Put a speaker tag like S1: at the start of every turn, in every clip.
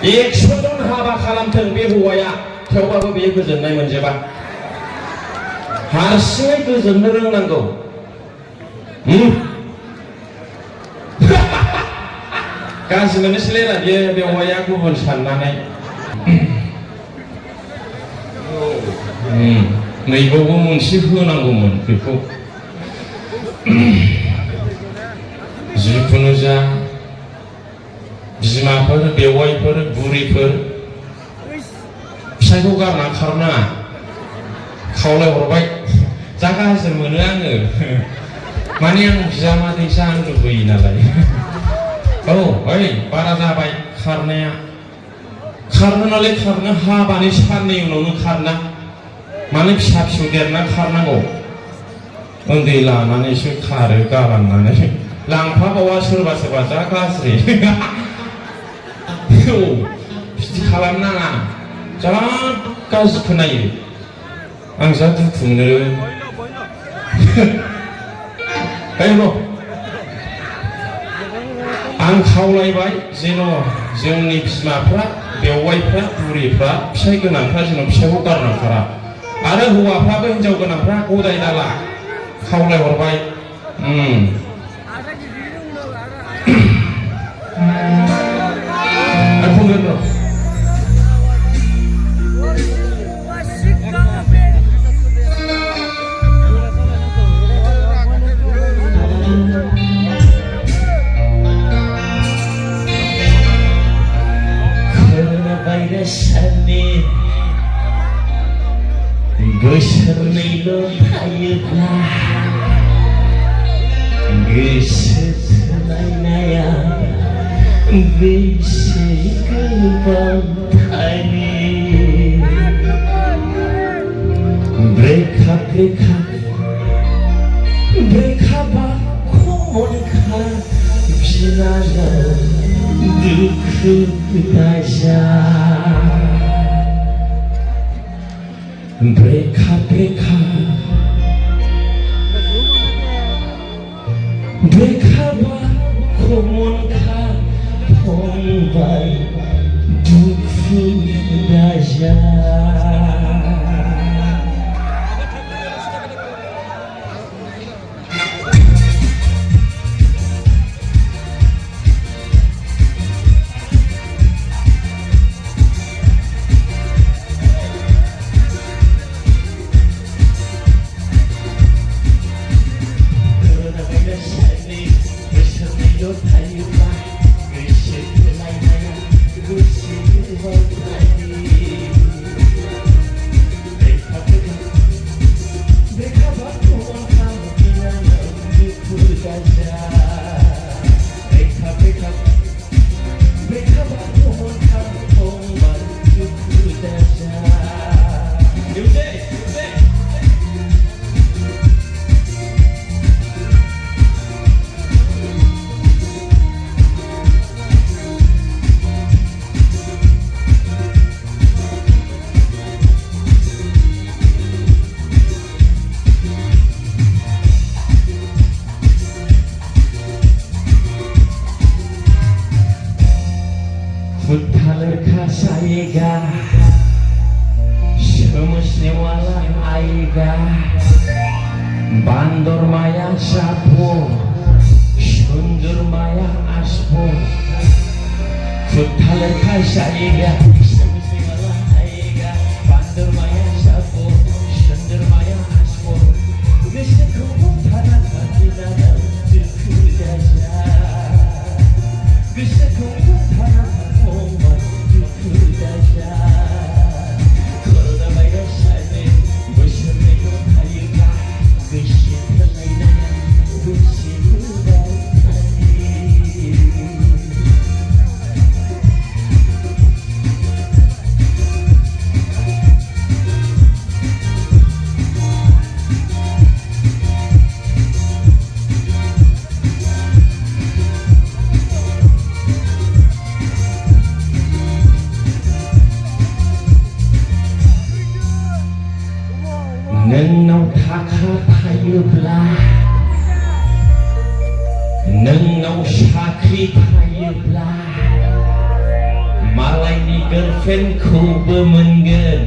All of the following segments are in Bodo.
S1: 100전 हाबा खालामथों बे हौवाया थेवबाबो बेयो गोजोननाय मोनजोबा हारसिङै गोजोननो रोंनांगौ गाज्रि मोननोसैलाय बियो बे हौवाया गुबुन साननानै नैबावबो मोनसे होनांगौमोन बेखौ जिखुनु जा बिमाफोर बेवाइफोर बुरिफोर फिसायखौ गारना खारनाङा खावलायहरबाय जा गाज्रि मोनो आङो माने आं बिजामादै जानो लुबैयो नालाय औ ओइ बारा जाबाय खारनाया खारनो नालाय खारनो हाबानि साननै उनावनो खारना माने फिसा फिसौ देरना खारनांगौ उन्दै लानानैसो खारो गालांनानै लांफाबावा सोरबा सोरबा जा गाज्रि औ बिदि खालामनाङा जा गाज्रि खोनायो आं जा दुखु मोनो आं खावलायबाय जेन' जोंनि बिमाफ्रा बेवाइफ्रा बुरिफ्रा फिसाय गोनांफ्रा जेन' फिसायखौ गारना खारा आरो हौवाफ्राबो हिनजाव गोनांफ्रा गदाय दाला खावलायहरबाय
S2: बोसोरनैल' थायोब्ला गोसो थोलायनाया बेसे गोबाव थायो ब्रेकआपआ खमनखा बिनानाव दुखु दाजा ब्रेकआपआ खमनखा फंबाय दुखु दाजा Bandor maya sapo, sundur maya aspo, kutale kasaiga, semismala aiga. Bandor maya sapo, sundur maya aspo, bisa kubu tanah kita dalam duku daja, bisa kubu tanah ombak duku daja. नोंनाव थाखा थायोब्ला नोंनाव साख्रि थायोब्ला मालाय
S1: girlfriendखौबो मोनगोन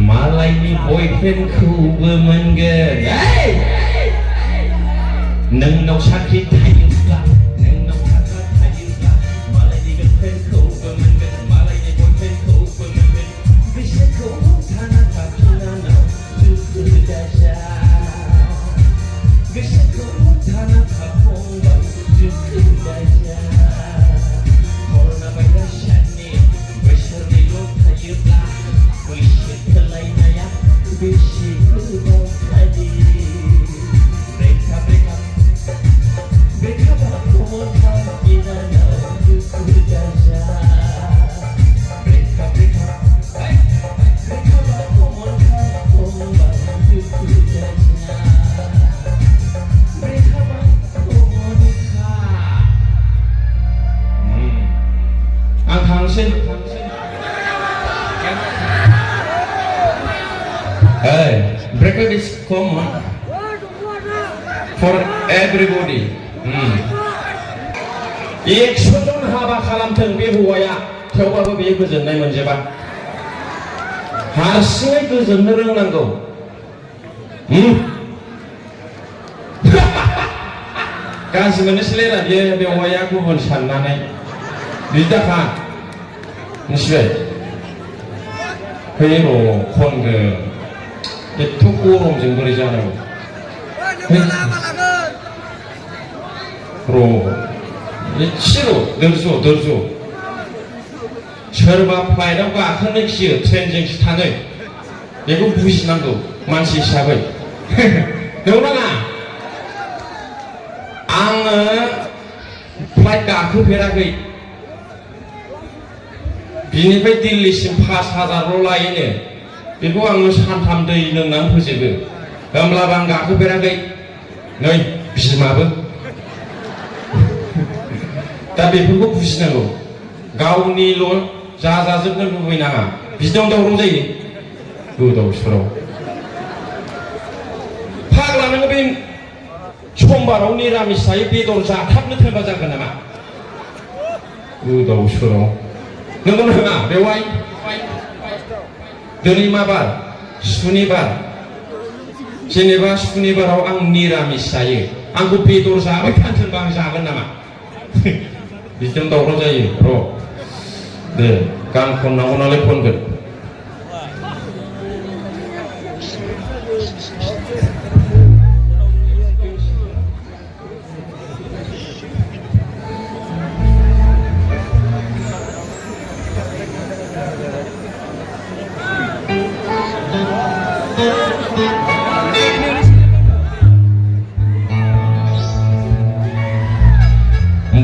S1: मालायनि boyfriendखौबो मोनगोन नोंनाव साख्रि थायोब्ला नोंनाव थाखा थायोब्ला मालायनि girlfriendखौबो मोनगोन मालायनि boyfriendखौबो मोनगोन बिसोरखौ थाना थाफिननाव दुखु दाजा बिसोरखौ थाना थाफिननाव दुखु दाजा कर'ना भाइरासनि बोसोरनैल' थायोब्ला बैसो थोलायनाया बेसे गोबाव थायो Hey, breakup is common for everybody. 100 जन हाबा खालामथों बे हौवाया थेवबाबो बेयो गोजोननाय मोनजोबा हारसिङै गोजोननो रोंनांगौ गाज्रि मोननोसैलै ना बेयो बे हौवाया गुबुन साननानै बिदाखा मिथिबाय फै र' खनगोन एथ' गरमजों बोरै जानांगौ र' एसेल' दोरज' सोरबा फ्लाइटआव गाखोनो गियो ट्रेनजोंसो थाङो बेखौ बुजिनांगौ मानसि हिसाबै नंगौना आङो फ्लाइट गाखोफेराखै बिनिफ्राय दिल्लीसिम 5000ल' लायोनो बेखौ आङो सानथाम दै लोंनानै फोजोबो होमब्लाबो आं गाखोफेराखै नै बिमाबो दा बेफोरखौ बुजिनांगौ गावनिल' जाजाजोबनो लुबैनाङा बिदाव दावराव जायो गोदाव सोराव फाग्ला नोङो बे समबाराव निरामिस जायो बेदर जाथाबनो थोनबा जागोन नामा गोदाव सोराव नंगौ नङा बेवहाय दिनै मा बार सुनिबार जेनेबा सुनिबाराव आं निरामिस जायो आंखौ बेदर जाबाय थानो थोनबा आं जागोन नामा बिदिनो दावराव जायो र' दे गान खननांगौ नालाय खनगोन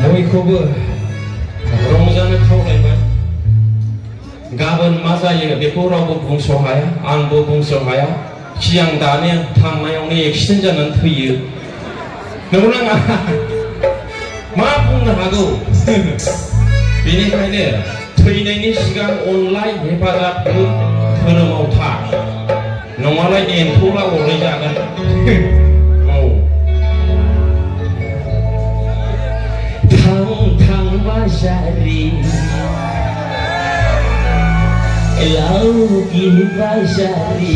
S1: बयखौबो रंजानो खावलायबाय गाबोन मा जायो बेखौ रावबो बुंस' हाया आंबो बुंस' हाया सिगां दानो थांनायावनो एक्सिडेन्ट जानानै थैयो नंगौना नङा मा बुंनो हागौ बेनिखायनो थैनायनि सिगां अनलाय हेफाजाब धोरोमाव था नङालाय एम्फौला अरलाय जागोन Bajari Lauki bajari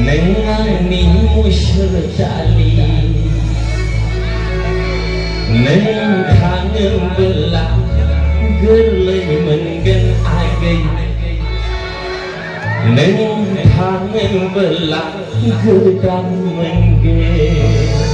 S1: Nengani musyartali Neng kangen belah Gerlai mengen agai Neng kangen belah Gedang mengen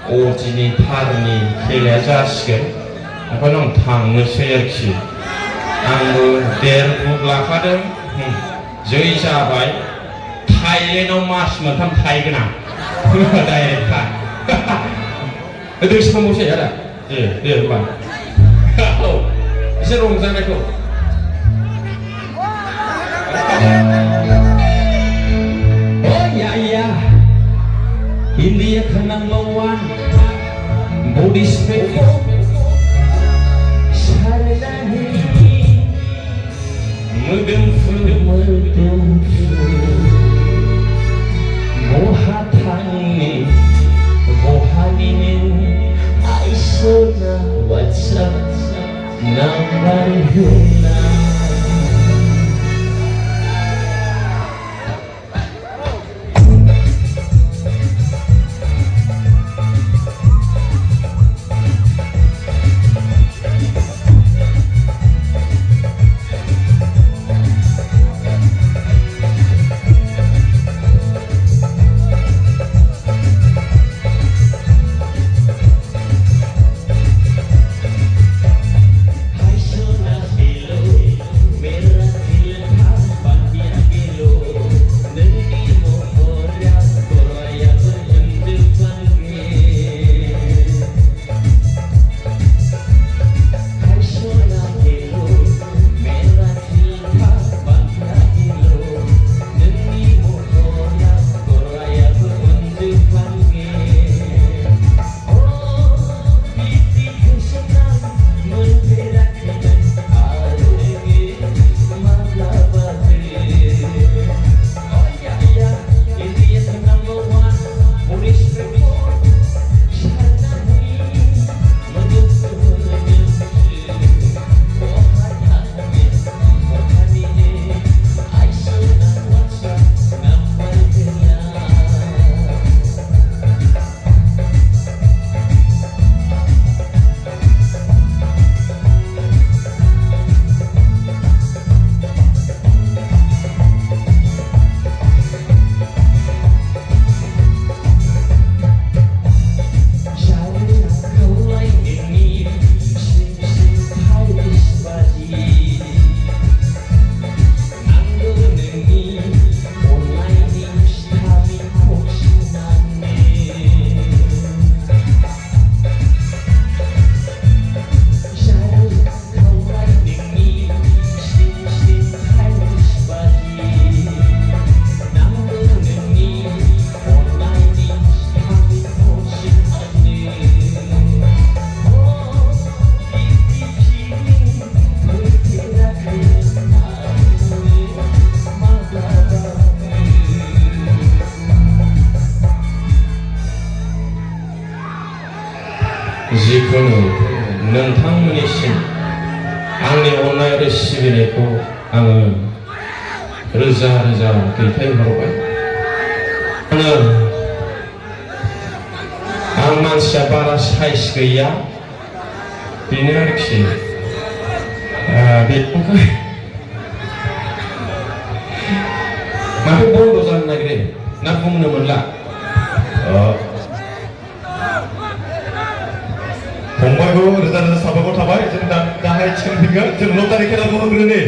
S1: 어진이 파르니 켈레자시게 ओंखायनो आं थांनोसै आरोखि आंबो देरबुक लाखादों जै जाबाय थाइलेण्डआव मास मोनथाम थाहैगोन आं डाइरेक्टखा दैसखांबावसै आदा दे होनबा औ एसे रंजानायखौ
S2: Oh ya ya, India ka number one, Buddhist faith. Saranahi, mudumful, mohatani, mohaninin, aisona, what's up, number huna.
S1: जिखुनु नोंथांमोननिसिम आंनि अननाय आरो सिबिनायखौ आङो रोजा रोजा दैथायहरबाय आं मानसिया बारा साइज गैया बेनो आरोखि बेखौहाय माथो बन्द जानो नागिरो ना बुंनो मोनला
S3: फंबायखौ रोजा रोजा साबायखर थाबाय जों दाहाय सोंफिनगोन जों लटारि खेलाखौ होग्रोनि